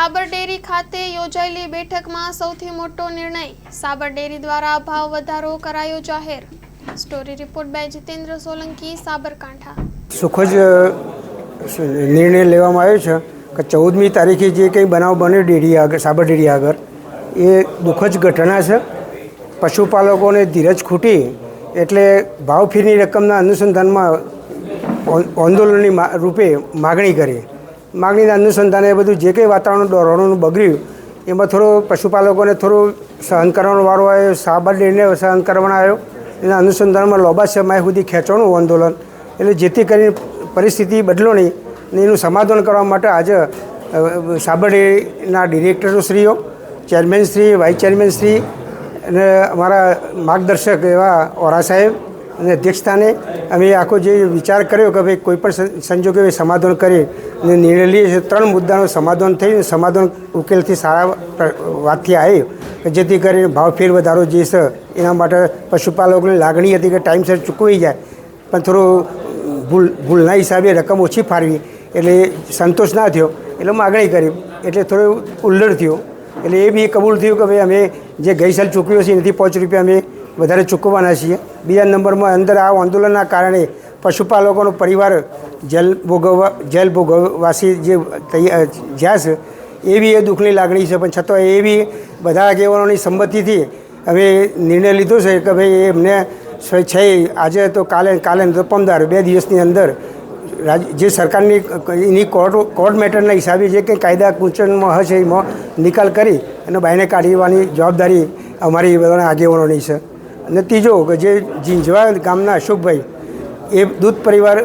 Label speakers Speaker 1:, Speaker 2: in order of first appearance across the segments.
Speaker 1: સાબર dairy ખાતે યોજાયેલી બેઠકમાં સૌથી મોટો નિર્ણય, સાબર ડેરી દ્વારા ભાવ વધારો કરાયો જાહેર। Story report by Jitendra Solanki, Sabarkantha.
Speaker 2: સુખદ નિર્ણય લેવામાં આવ્યો છે કે 14મી તારીખે જે કંઈ બનાવ બન્યો ડેરી આગળ, સાબર ડેરી આગળ, એ દુઃખદ ઘટના છે। પશુપાલકોને ધીરજ ખૂટી એટલે ભાવફેરની રકમના અનુસંધાનમાં આંદોલનની રૂપે માગણી કરી। માગણીના અનુસંધાને બધું જે કંઈ વાતાવરણ દોરવાનું બગડ્યું એમાં થોડો પશુપાલકોને થોડું સહન કરવાનો વારો આવ્યો, સાબર ડેરીને સહન કરવાનો આવ્યો। એના અનુસંધાનમાં લાંબા સમય સુધી ખેંચવાનું આંદોલન, એટલે જેથી કરીને પરિસ્થિતિ બદલો નહીં ને એનું સમાધાન કરવા માટે આજે સાબર ડેરીના ડિરેક્ટરોશ્રીઓ, ચેરમેનશ્રી, વાઇસ ચેરમેનશ્રી અને અમારા માર્ગદર્શક એવા ઓરા સાહેબ અને અધ્યક્ષસ્થાને અમે આખો જે વિચાર કર્યો કે ભાઈ કોઈપણ સંજોગે સમાધાન કરી અને નિર્ણય લઈએ છીએ। 3 મુદ્દાનું સમાધાન થયું, સમાધાન ઉકેલથી સારા વાતથી આવી કે જેથી કરીને ભાવ ફેર વધારો જે છે એના માટે પશુપાલકોની લાગણી હતી કે ટાઈમસર ચૂકવી જાય, પણ થોડું ભૂલના હિસાબે રકમ ઓછી ફાળવી એટલે સંતોષ ના થયો એટલે માગણી કરી એટલે થોડું ઉલ્લડ થયો। એટલે એ બી કબૂલ થયું કે ભાઈ અમે જે ગઈ સાલ ચૂકવ્યો છે એનાથી 5 રૂપિયા અમે વધારે ચૂકવવાના છીએ। બીજા નંબરમાં અંદર આ આંદોલનના કારણે પશુપાલકોનો પરિવાર જેલ ભોગવવાસી જે જ્યાં છે એ બી એ દુઃખની લાગણી છે, પણ છતાં એ બી બધા આગેવાનોની સંમતિથી હવે નિર્ણય લીધો છે કે ભાઈ એમને છે આજે તો કાલે તો 15 2 દિવસની અંદર જે સરકારની એની કોર્ટ મેટરના હિસાબે જે કંઈ કાયદા કુંચનમાં હશે એમાં નિકાલ કરી અને બહારને કાઢવાની જવાબદારી અમારી બધાના આગેવાનોની છે। અને ત્રીજો કે જે ઝીંઝવા ગામના અશોકભાઈ એ દૂધ પરિવાર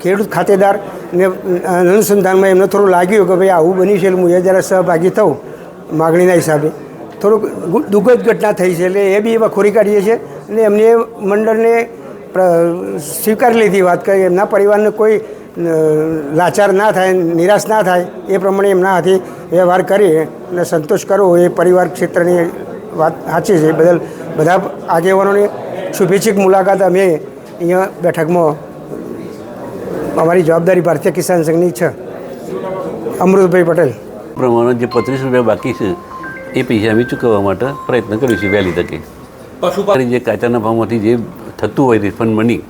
Speaker 2: ખેડૂત ખાતેદાર ને અનુસંધાનમાં એમને થોડું લાગ્યું કે ભાઈ આવું બન્યું છે એટલે હું એ જરા સહભાગી થઉં માગણીના હિસાબે, થોડુંક દુઃખદ ઘટના થઈ છે એટલે એ બી વખોરી કાઢીએ છીએ અને એમને મંડળને સ્વીકારી લીધી વાત કરી એમના પરિવારને કોઈ લાચાર ના થાય, નિરાશ ના થાય એ પ્રમાણે એમના હાથે વ્યવહાર કરી અને સંતોષ કરવો એ પરિવાર ક્ષેત્રની વાત સાચી છે। બદલ બધા આગેવાનોની શુભેચ્છક મુલાકાત અમે અહીંયા બેઠકમાં અમારી જવાબદારી ભારતીય કિસાન સંઘની છે। અમૃતભાઈ પટેલ
Speaker 3: પ્રમાણે જે 25 રૂપિયા બાકી છે એ પૈસા અમે ચૂકવવા માટે પ્રયત્ન કરીશું વહેલી તકે। પશુપાલન જે કાચાના ભાવમાંથી જે થતું હોય રિફંડ મની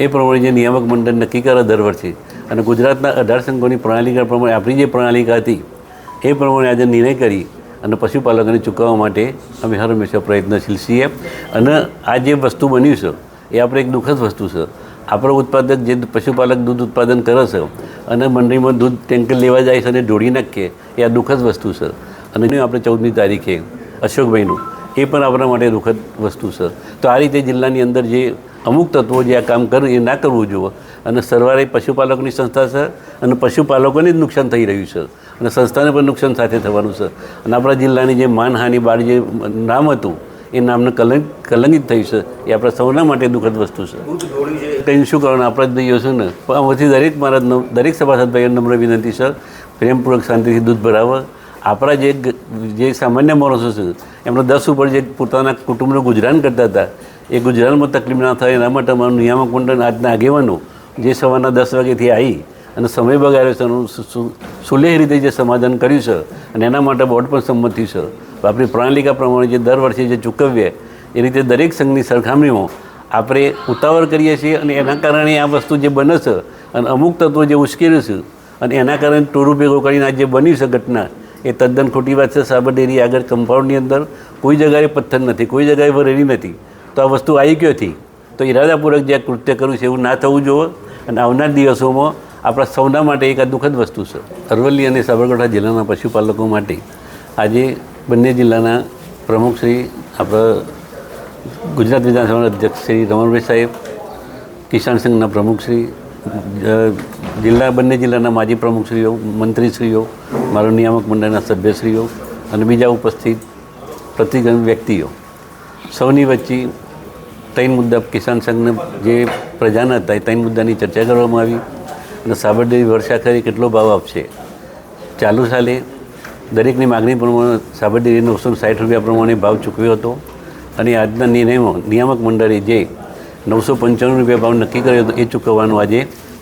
Speaker 3: એ પ્રમાણે જે નિયામક મંડળ નક્કી કરે દર વર્ષે અને ગુજરાતના 18 સંઘોની પ્રણાલિકા પ્રમાણે આપણી જે પ્રણાલિકા હતી એ પ્રમાણે આજે નિર્ણય કરી અને પશુપાલકોને ચૂકવવા માટે અમે હર હંમેશા પ્રયત્નશીલ છીએ। અને આ જે વસ્તુ બન્યું છે એ આપણે એક દુઃખદ વસ્તુ છે। આપણો ઉત્પાદક જે પશુપાલક દૂધ ઉત્પાદન કરે છે અને મંડળીમાં દૂધ ટેન્કર લેવા જાય છે અને ઢોળી નાખીએ એ આ દુઃખદ વસ્તુ છે। અને આપણે 14મી તારીખે અશોકભાઈનું એ પણ આપણા માટે દુઃખદ વસ્તુ છે। તો આ રીતે જિલ્લાની અંદર જે અમુક તત્વો જે આ કામ કરે એ ના કરવું જોઈએ અને સરવારે પશુપાલકોની સંસ્થા છે અને પશુપાલકોને જ નુકસાન થઈ રહ્યું છે અને સંસ્થાને પણ નુકસાન સાથે થવાનું છે અને આપણા જિલ્લાની જે માનહાનિ બાળ જે નામ હતું એ નામને કલંકિત થયું છે એ આપણા સૌના માટે દુઃખદ વસ્તુ છે। કંઈ શું કરવાનું આપણા જ ભાઈઓ છે ને, પણ આમાંથી દરેક સભાસદ ભાઈઓ નમ્ર વિનંતી છે પ્રેમપૂર્વક શાંતિથી દૂધ ભરાવે। આપણા જે સામાન્ય માણસો છે એમનો 10 ઉપર જે પોતાના કુટુંબનું ગુજરાન કરતા હતા એ ગુજરાનમાં તકલીફ ના થાય એના માટે અમારું નિયામક મંડળ આજના આગેવાનો જે સવારના 10 વાગ્યાથી આવી અને સમય બગાડ્યો છે એનું સુલેહ રીતે જે સમાધાન કર્યું છે અને એના માટે બોર્ડ પણ સંમત થયું છે। આપણી પ્રણાલિકા પ્રમાણે જે દર વર્ષે જે ચૂકવીએ એ રીતે દરેક સંઘની સરખામણીમાં આપણે ઉતાવળ કરીએ છીએ અને એના કારણે આ વસ્તુ જે બને છે અને અમુક તત્વો જે ઉશ્કેર્યું છે અને એના કારણે ટોરું ભેગું કરીને આ જે બન્યું છે ઘટના એ તદ્દન ખોટી વાત છે। સાબર ડેરી આગળ કમ્પાઉન્ડની અંદર કોઈ જગાએ પથ્થર નથી, કોઈ જગાએ વરેલી નથી, તો આ વસ્તુ આવી ક્યાંથી? તો ઇરાદાપૂર્વક જે કૃત્ય કર્યું છે એવું ના થવું જોઈએ અને આવનાર દિવસોમાં આપણા સૌના માટે એક આ દુઃખદ વસ્તુ છે। અરવલ્લી અને સાબરકાંઠા જિલ્લાના પશુપાલકો માટે આજે બંને જિલ્લાના પ્રમુખશ્રી, આપણા ગુજરાત વિધાનસભાના અધ્યક્ષ શ્રી રમણભાઈ સાહેબ, કિસાન સંઘના પ્રમુખશ્રી, બંને જિલ્લાના માજી પ્રમુખશ્રીઓ, મંત્રીશ્રીઓ, મારા નિયામક મંડળના સભ્યશ્રીઓ અને બીજા ઉપસ્થિત પ્રતિગણ વ્યક્તિઓ સૌની વચ્ચે 3 મુદ્દા કિસાન સંઘને જે પ્રજાના હતા એ 3 મુદ્દાની ચર્ચા કરવામાં આવી અને સાબર ડેરી વર્ષાખરે કેટલો ભાવ આપશે। ચાલુ સાલે દરેકની માગણી પ્રમાણે સાબર ડેરી 960 રૂપિયા પ્રમાણે ભાવ ચૂકવ્યો હતો અને આજના નિર્ણયમાં નિયામક મંડળે જે 995 રૂપિયા ભાવ નક્કી કર્યો હતો એ ચૂકવવાનું આજે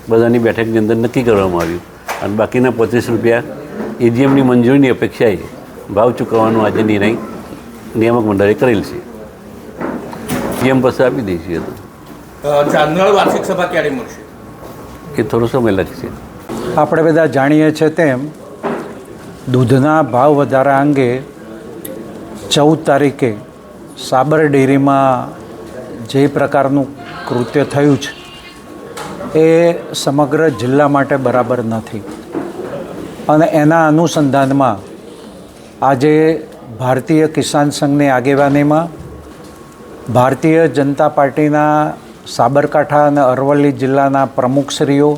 Speaker 3: બધાની બેઠકની અંદર નક્કી કરવામાં આવ્યું અને બાકીના 25 રૂપિયા એજીએમની મંજૂરીની અપેક્ષાએ ભાવ ચૂકવવાનો આજે નિર્ણય નિયામક મંડળે કરેલ છે. એજીએમ પાસે આપી દઈશું.
Speaker 4: ચાંદનોડ વાર્ષિક સભા ક્યારે મળશે?
Speaker 3: એ થોડો સમય લાગશે.
Speaker 5: આપણે બધા જાણીએ છીએ તેમ દૂધના ભાવ વધારા અંગે 14 તારીખે સાબર ડેરીમાં જે પ્રકારનું કૃત્ય થયું છે એ સમગ્ર જિલ્લા માટે બરાબર નથી અને એના અનુસંધાનમાં આજે ભારતીય કિસાન સંઘની આગેવાનીમાં ભારતીય જનતા પાર્ટીના સાબરકાંઠા અને અરવલ્લી જિલ્લાના પ્રમુખશ્રીઓ,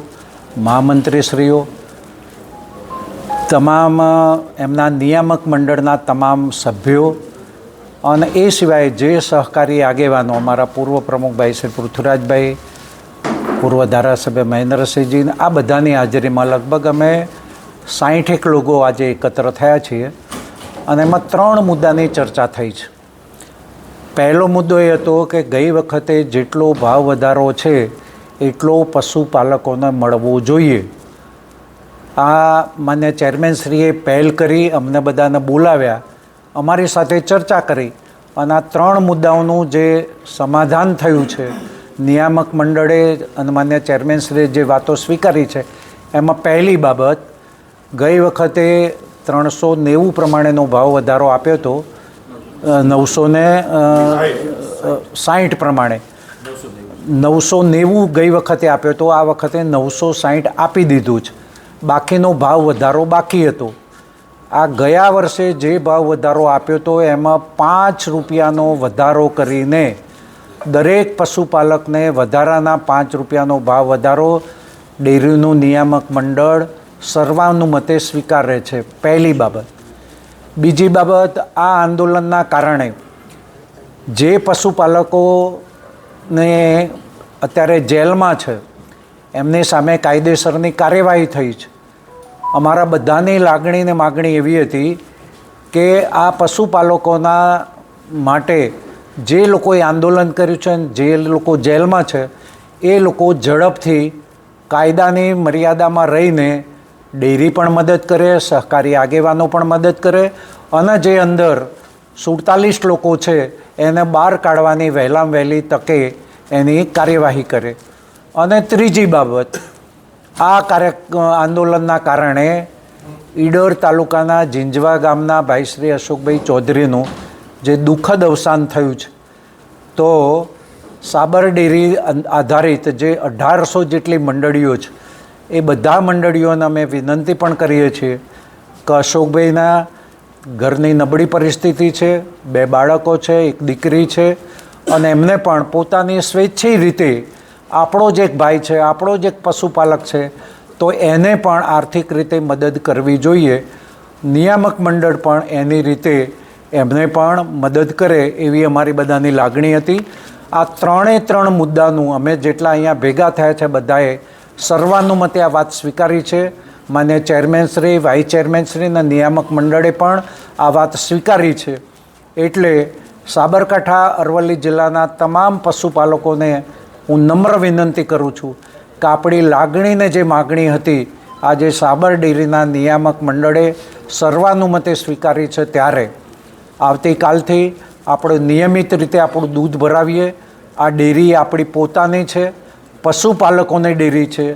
Speaker 5: મહામંત્રીશ્રીઓ, તમામ એમના નિયામક મંડળના તમામ સભ્યો અને એ સિવાય જે સહકારી આગેવાનો અમારા પૂર્વ પ્રમુખભાઈ શ્રી પૃથ્વીરાજભાઈ, પૂર્વ ધારાસભ્ય મહેન્દ્રસિંહજી, આ બધાની હાજરીમાં લગભગ અમે 60 લોકો આજે એકત્ર થયા છીએ અને એમાં 3 મુદ્દાની ચર્ચા થઈ છે. પહેલો મુદ્દો એ હતો કે ગઈ વખતે જેટલો ભાવ વધારો છે એટલો પશુપાલકોને મળવો જોઈએ. આ માન્ય ચેરમેનશ્રીએ પહેલ કરી, અમને બધાને બોલાવ્યા, અમારી સાથે ચર્ચા કરી અને આ 3 મુદ્દાઓનું જે સમાધાન થયું છે, નિયામક મંડળે અને માન્ય ચેરમેનશ્રીએ જે વાતો સ્વીકારી છે એમાં પહેલી બાબત, ગઈ વખતે 390 પ્રમાણેનો ભાવ વધારો આપ્યો હતો, 960 પ્રમાણે 990 ગઈ વખતે આપ્યો હતો, આ વખતે 960 આપી દીધું છે. બાકીનો ભાવ વધારો બાકી હતો. આ ગયા વર્ષે જે ભાવ વધારો આપ્યો હતો એમાં 5 રૂપિયાનો વધારો કરીને દરેક પશુપાલકને વધારાના 5 રૂપિયાનો ભાવ વધારો ડેરીનું નિયામક મંડળ સર્વાનુમતે સ્વીકારે છે. પહેલી બાબત. બીજી બાબત, આ આંદોલનના કારણે જે પશુપાલકોને અત્યારે જેલમાં છે એમની સામે કાયદેસરની કાર્યવાહી થઈ છે. અમારા બધાની લાગણી ને માગણી એવી હતી કે આ પશુપાલકોના માટે જે લોકોએ આંદોલન કર્યું છે અને જે લોકો જેલમાં છે એ લોકો ઝડપથી કાયદાની મર્યાદામાં રહીને ડેરી પણ મદદ કરે, સહકારી આગેવાનો પણ મદદ કરે અને જે અંદર 47 લોકો છે એને બહાર કાઢવાની વહેલામાં વહેલી તકે એની કાર્યવાહી કરે. અને ત્રીજી બાબત, આ આંદોલનના કારણે ઈડર તાલુકાના ઝીંઝવા ગામના ભાઈ શ્રી અશોકભાઈ ચૌધરીનું જે દુઃખદ અવસાન થયું છે, તો સાબર ડેરી આધારિત જે 1800 જેટલી મંડળીઓ છે એ બધા મંડળીઓને અમે વિનંતી પણ કરીએ છીએ કે અશોકભાઈના ઘરની નબળી પરિસ્થિતિ છે, 2 બાળકો છે, 1 દીકરી છે અને એમને પણ પોતાની સ્વેચ્છાઈ રીતે આપણો જ એક ભાઈ છે, આપણો જ એક પશુપાલક છે, તો એને પણ આર્થિક રીતે મદદ કરવી જોઈએ. નિયામક મંડળ પણ એની રીતે એમને પણ મદદ કરે એવી અમારી બધાની લાગણી હતી. આ 3 મુદ્દાનું અમે જેટલા અહીંયા ભેગા થયા છે બધાએ સર્વાનુમતે આ વાત સ્વીકારી છે. માન્ય ચેરમેનશ્રી, વાઇસ ચેરમેનશ્રી અને નિયામક મંડળે પણ આ વાત સ્વીકારી છે. એટલે સાબરકાંઠા અરવલ્લી જિલ્લાના તમામ પશુપાલકોને હું નમ્ર વિનંતી કરું છું કે આપણી લાગણીને જે માગણી હતી આજે સાબર ડેરીના નિયામક મંડળે સર્વાનુમતે સ્વીકારી છે, ત્યારે આવતીકાલથી આપણે નિયમિત રીતે આપણું દૂધ ભરાવીએ. આ ડેરી આપણી પોતાની છે, પશુપાલકોની ડેરી છે.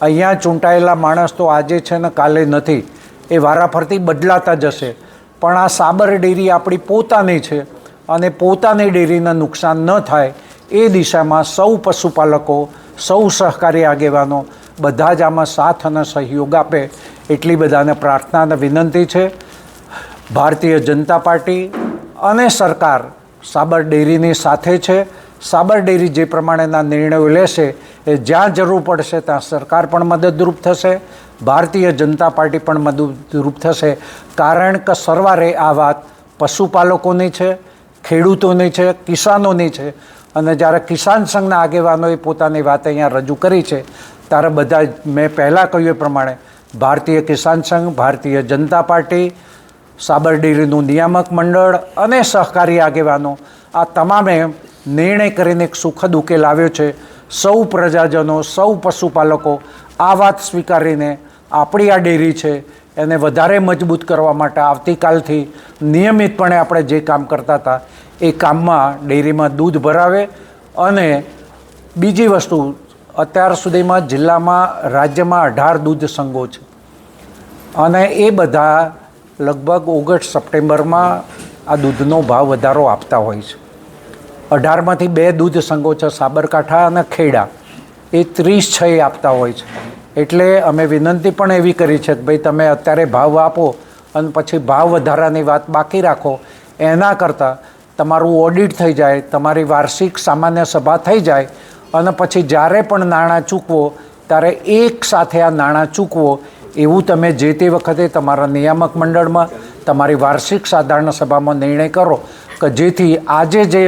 Speaker 5: અહીંયા ચૂંટાયેલા માણસ તો આજે છે ને કાલે નથી, એ વારાફરતી બદલાતા જશે, પણ આ સાબર ડેરી આપણી પોતાની છે અને પોતાની ડેરીને નુકસાન ન થાય એ દિશામાં સૌ પશુપાલકો, સૌ સહકારી આગેવાનો બધા જ આમાં સાથ અને સહયોગ આપે એટલી બધાને પ્રાર્થના અને વિનંતી છે. ભારતીય જનતા પાર્ટી અને સરકાર સાબર ડેરીની સાથે છે. સાબર ડેરી જે પ્રમાણેના નિર્ણયો લેશે એ જ્યાં જરૂર પડશે ત્યાં સરકાર પણ મદદરૂપ થશે, ભારતીય જનતા પાર્ટી પણ મદદરૂપ થશે. કારણ કે સરવારે આ વાત પશુપાલકોની છે, ખેડૂતોની છે, કિસાનોની છે અને જ્યારે કિસાન સંઘના આગેવાનોએ પોતાની વાત અહીંયા રજૂ કરી છે ત્યારે બધા મેં પહેલાં કહ્યું એ પ્રમાણે ભારતીય કિસાન સંઘ, ભારતીય જનતા પાર્ટી, સાબર ડેરીનું નિયામક મંડળ અને સહકારી આગેવાનો આ તમામે નિર્ણય કરીને એક સુખદ ઉકેલ આવ્યો છે. સૌ પ્રજાજનો, સૌ પશુપાલકો આ વાત સ્વીકારીને આપણી આ ડેરી છે એને વધારે મજબૂત કરવા માટે આવતીકાલથી નિયમિતપણે આપણે જે કામ કરતા હતા એ કામમાં ડેરીમાં દૂધ ભરાવે. અને બીજી વસ્તુ, અત્યાર સુધીમાં જિલ્લામાં રાજ્યમાં 18 દૂધ સંઘો છે અને એ બધા લગભગ ઓગસ્ટ સપ્ટેમ્બરમાં આ દૂધનો ભાવ વધારો આપતા હોય છે. 18માંથી 2 દૂધ સંઘો છે, સાબરકાંઠા અને ખેડા, એ 36 આપતા હોય છે. એટલે અમે વિનંતી પણ એવી કરી છે કે ભાઈ તમે અત્યારે ભાવ આપો અને પછી ભાવ વધારાની વાત બાકી રાખો, એના કરતાં તમારું ઓડિટ થઈ જાય, તમારી વાર્ષિક સામાન્ય સભા થઈ જાય અને પછી જ્યારે પણ નાણાં ચૂકવો ત્યારે એક સાથે આ નાણાં ચૂકવો એવું તમે જે તે વખતે તમારા નિયામક મંડળમાં તમારી વાર્ષિક સાધારણ સભામાં નિર્ણય કરો કે જેથી આજે જે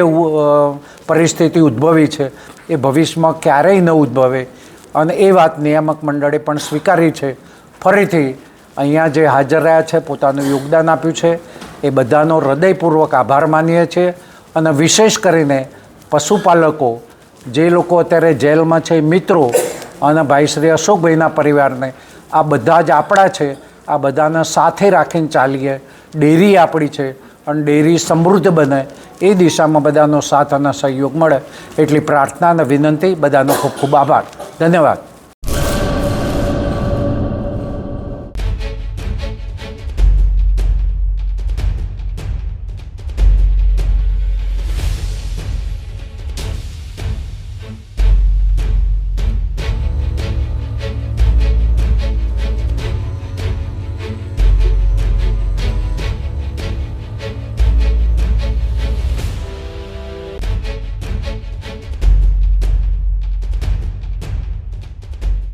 Speaker 5: પરિસ્થિતિ ઉદ્ભવી છે એ ભવિષ્યમાં ક્યારેય ન ઉદ્ભવે. અને એ વાત નિયામક મંડળે પણ સ્વીકારી છે. ફરીથી અહીંયા જે હાજર રહ્યા છે, પોતાનું યોગદાન આપ્યું છે, એ બધાનો હૃદયપૂર્વક આભાર માનીએ છીએ. અને વિશેષ કરીને પશુપાલકો જે લોકો અત્યારે જેલમાં છે, મિત્રો અને ભાઈ શ્રી અશોકભાઈના પરિવારને, આ બધા જ આપણા છે, આ બધાને સાથે રાખીને ચાલીએ. ડેરી આપણી છે અને ડેરી સમૃદ્ધ બને એ દિશામાં બધાનો સાથ અને સહયોગ મળે એટલી પ્રાર્થના અને વિનંતી. બધાનો ખૂબ ખૂબ આભાર. ધન્યવાદ.